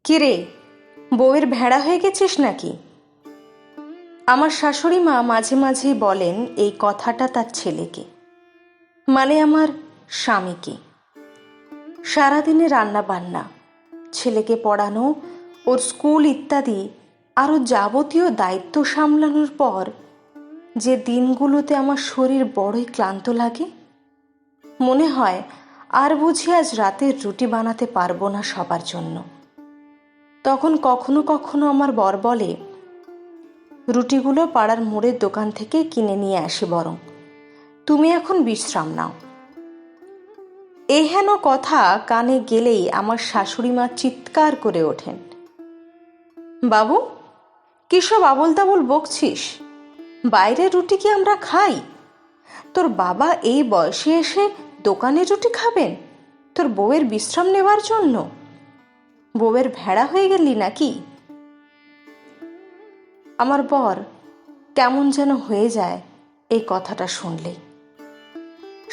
কিরে, বউয়ের ভেড়া হয়ে গেছিস নাকি? আমার শাশুড়ি মা মাঝে মাঝেই বলেন এই কথাটা তার ছেলেকে, মানে আমার স্বামীকে। সারাদিনে রান্না বান্না, ছেলেকে পড়ানো, ওর স্কুল ইত্যাদি আরও যাবতীয় দায়িত্ব সামলানোর পর যে দিনগুলোতে আমার শরীর বড়ই ক্লান্ত লাগে, মনে হয় আর বুঝি আজ রাতের রুটি বানাতে পারবো না সবার জন্য। তখন কখনো কখনো আমার বর বলে, রুটিগুলো পাড়ার মোড়ের দোকান থেকে কিনে নিয়ে আসি, বরং তুমি এখন বিশ্রাম নাও। এই হেন কথা কানে গেলেই আমার শাশুড়ি মা চিৎকার করে ওঠেন, বাবু, কিসব আবোল তাবোল বকছিস? বাইরের রুটি কি আমরা খাই? তোর বাবা এই বয়সে এসে দোকানের রুটি খাবেন তোর বউয়ের বিশ্রাম নেবার জন্য? বউয়ের ভেড়া হয়ে গেলি নাকি? আমার বর কেমন যেন হয়ে যায় এই কথাটা শুনলেই।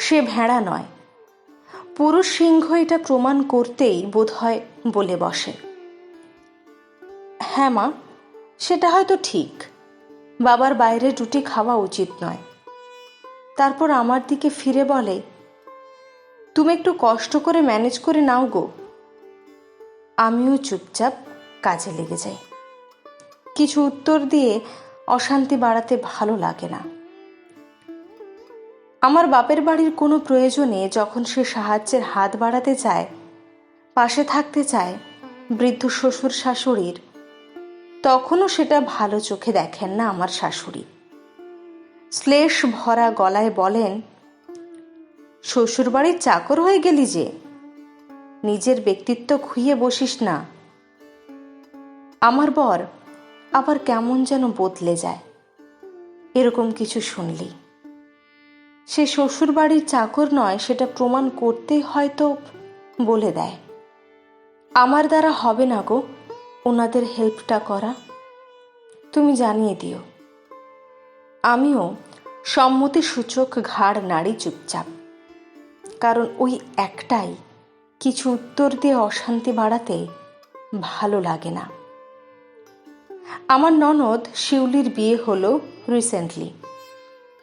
সে ভেড়া নয়, পুরুষ সিংহ, এটা প্রমাণ করতেই বোধহয় বলে বসে, হ্যাঁ মা, সেটা হয়তো ঠিক, বাবার বাইরের রুটি খাওয়া উচিত নয়। তারপর আমার দিকে ফিরে বলে, তুমি একটু কষ্ট করে ম্যানেজ করে নাও গো। আমিও চুপচাপ কাজে লেগে যাই। কিছু উত্তর দিয়ে অশান্তি বাড়াতে ভালো লাগে না। আমার বাপের বাড়ির কোনো প্রয়োজনে যখন সে সাহায্যের হাত বাড়াতে চায়, পাশে থাকতে চায় বৃদ্ধ শ্বশুর শাশুড়ির, তখনও সেটা ভালো চোখে দেখেন না আমার শাশুড়ি। শ্লেষ ভরা গলায় বলেন, শ্বশুর বাড়ির চাকর হয়ে গেলি যে, নিজের ব্যক্তিত্ব খুইয়ে বসিস না। আমার বর আবার কেমন যেন বদলে যায় এরকম কিছু শুনলি। সে শ্বশুর বাড়ির চাকর নয় সেটা প্রমাণ করতেই হয়তো বলে দেয়, আমার দ্বারা হবে না গো ওনাদের হেল্পটা করা, তুমি জানিয়ে দিও। আমিও সম্মতিসূচক ঘাড় নাড়ি চুপচাপ, কারণ ওই একটাই, কিছু উত্তর দিয়ে অশান্তি বাড়াতে ভালো লাগে না। আমার ননদ শিউলির বিয়ে হলো রিসেন্টলি,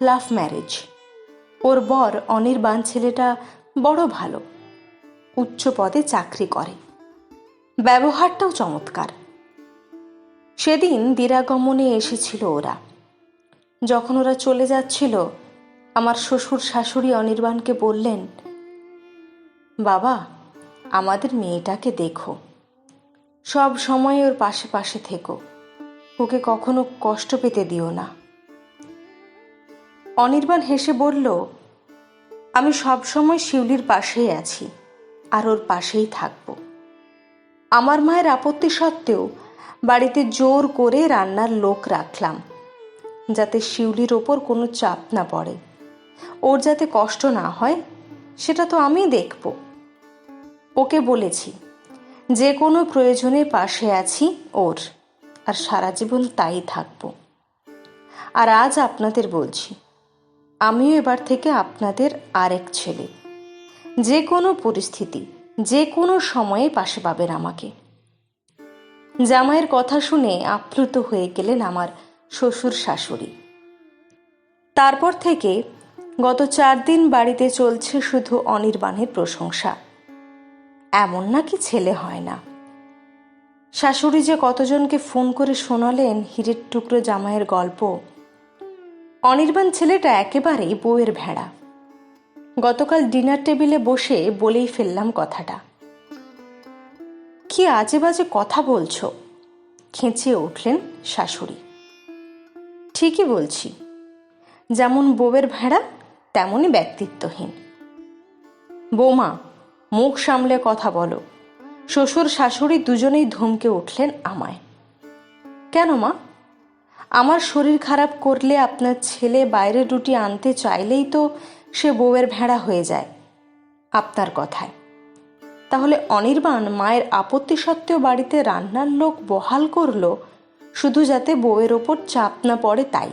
লাভ ম্যারেজ। ওর বর অনির্বাণ ছেলেটা বড় ভালো, উচ্চ পদে চাকরি করে, ব্যবহারটাও চমৎকার। সেদিন দিরাগমনে এসেছিল ওরা। যখন ওরা চলে যাচ্ছিল, আমার শ্বশুর শাশুড়ি অনির্বাণকে বললেন, বাবা, আমাদের মেয়েটাকে দেখো, সব সময় ওর পাশে পাশে থেকো, ওকে কখনো কষ্ট পেতে দিও না। অনির্বাণ হেসে বলল, আমি সব সময় শিউলির পাশেই আছি আর ওর পাশেই থাকব। আমার মায়ের আপত্তি সত্ত্বেও বাড়িতে জোর করে রান্নার লোক রাখলাম, যাতে শিউলির ওপর কোনো চাপ না পড়ে, ওর যাতে কষ্ট না হয়, সেটা তো আমি দেখব। ওকে বলেছি যে কোনো প্রয়োজনে পাশে আছি ওর, আর সারা জীবন তাই থাকব। আর আজ আপনাদের বলছি, আমিও এবার থেকে আপনাদের আরেক ছেলে, যে কোনো পরিস্থিতি, যে কোনো সময়ে পাশে পাবেন আমাকে। জামাইয়ের কথা শুনে আপ্লুত হয়ে গেলেন আমার শ্বশুর শাশুড়ি। তারপর থেকে গত 4 দিন বাড়িতে চলছে শুধু অনির্বাণের প্রশংসা, এমন নাকি ছেলে হয় না। শাশুড়ি যে কতজনকে ফোন করে শোনালেন হীরের টুকরো জামাইয়ের গল্প। অনির্বাণ ছেলেটা একেবারেই বউয়ের ভেড়া। গতকাল ডিনার টেবিলে বসে বলেই ফেললাম কথাটা। কি আজে বাজে কথা বলছো, খেঁচিয়ে উঠলেন শাশুড়ি। ঠিকই বলছি, যেমন বউয়ের ভেড়া তেমনই ব্যক্তিত্বহীন। বৌমা, মুখ সামলে কথা বলো। শ্বশুর শাশুড়ি দুজনেই ধমকে উঠলেন আমায়। কেন মা? আমার শরীর খারাপ করলে আপনার ছেলে বাইরের রুটি আনতে চাইলেই তো সে বউয়ের ভেড়া হয়ে যায় আপনার কথায়। তাহলে অনির্বাণ মায়ের আপত্তি সত্ত্বেও বাড়িতে রান্নার লোক বহাল করলো শুধু যাতে বউয়ের ওপর চাপ না পড়ে তাই।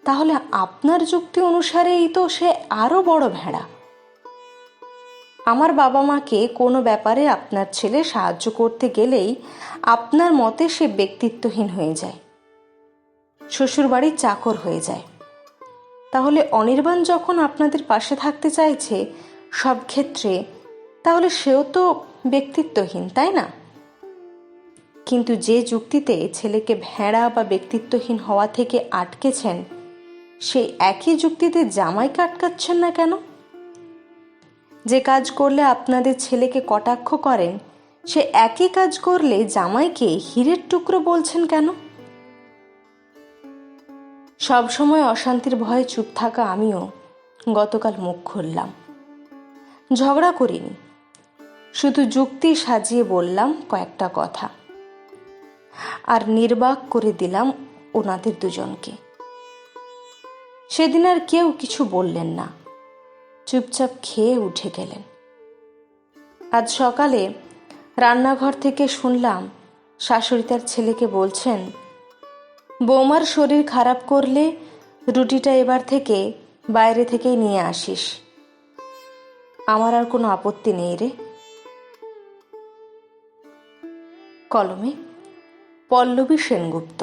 তাহলে আপনার যুক্তি অনুসারেই তো সে আরো বড় ভেড়া। আমার বাবা মাকে কোনো ব্যাপারে আপনার ছেলে সাহায্য করতে গেলেই আপনার মতে সে ব্যক্তিত্বহীন হয়ে যায়, শ্বশুরবাড়ির চাকর হয়ে যায়। তাহলে অনির্বাণ যখন আপনাদের পাশে থাকতে চাইছে সব ক্ষেত্রে, তাহলে সেও তো ব্যক্তিত্বহীন, তাই না? কিন্তু যে যুক্তিতে ছেলেকে ভেড়া বা ব্যক্তিত্বহীন হওয়া থেকে আটকেছেন, সেই একই যুক্তিতে জামাইকে আটকাচ্ছেন না কেন? যে কাজ করলে আপনাদের ছেলেকে কটাক্ষ করেন, সে একই কাজ করলে জামাইকে হীরের টুকরো বলছেন কেন? সবসময় অশান্তির ভয়ে চুপ থাকা আমিও গতকাল মুখ খুললাম। ঝগড়া করিনি, শুধু যুক্তি সাজিয়ে বললাম কয়েকটা কথা, আর নির্বাক করে দিলাম ওনাদের দুজনকে। সেদিন আর কেউ কিছু বললেন না, চুপচাপ খেয়ে উঠে গেলেন। আজ সকালে রান্নাঘর থেকে শুনলাম শাশুড়ি তার ছেলেকে বলছেন, বৌমার শরীর খারাপ করলে রুটিটা এবার থেকে বাইরে থেকেই নিয়ে আসিস। আমার আর কোনো আপত্তি নেই রে। কলমে পল্লবী সেনগুপ্ত।